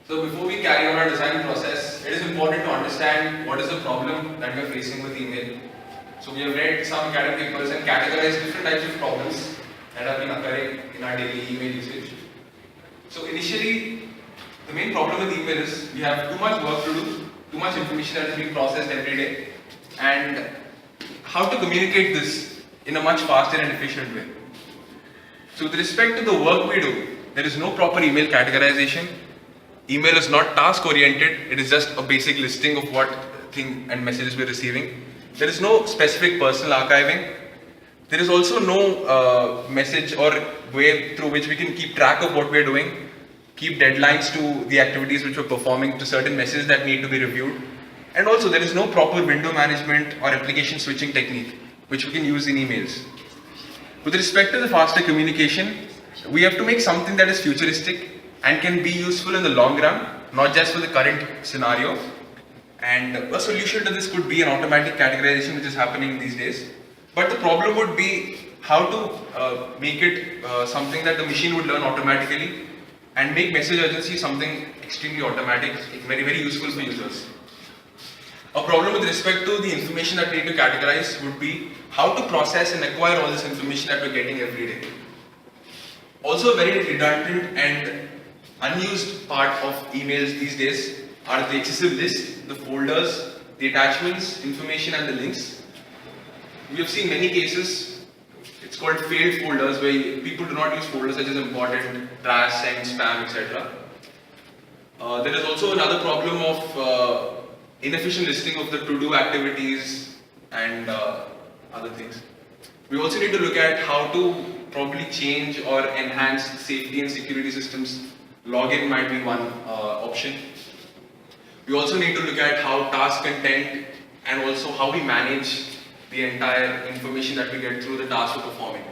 So before we carry on our design process, it is important to understand what is the problem that we are facing with email. So we have read some academic papers and categorized different types of problems that have been occurring in our daily email usage. So initially, the main problem with email is we have too much work to do, too much information that is being processed every day, and how to communicate this in a much faster and efficient way. So with respect to the work we do, there is no proper email categorization. Email is not task oriented, it is just a basic listing of what thing and messages we're receiving. There is no specific personal archiving. There is also no message or way through which we can keep track of what we're doing, keep deadlines to the activities which we're performing, to certain messages that need to be reviewed. And also there is no proper window management or application switching technique which we can use in emails. With respect to the faster communication, we have to make something that is futuristic and can be useful in the long run, not just for the current scenario. And a solution to this could be an automatic categorization which is happening these days. But the problem would be how to make it something that the machine would learn automatically and make message urgency something extremely automatic, very, very useful for users. A problem with respect to the information that we need to categorize would be how to process and acquire all this information that we're getting every day. Also, a very redundant and unused part of emails these days are the excessive lists, the folders, the attachments, information and the links. We have seen many cases, it's called failed folders, where people do not use folders such as important, trash, send, spam, etc. There is also another problem of inefficient listing of the to-do activities and other things. We also need to look at how to probably change or enhance safety and security systems. Login might be one option. We also need to look at how task content and also how we manage the entire information that we get through the task we're performing.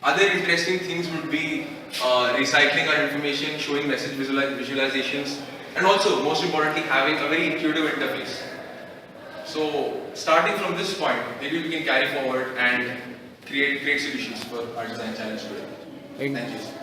Other interesting things would be recycling our information, showing message visualizations, and also, most importantly, having a very intuitive interface. So, starting from this point, maybe we can carry forward and create great solutions for our design challenge today. Thank you.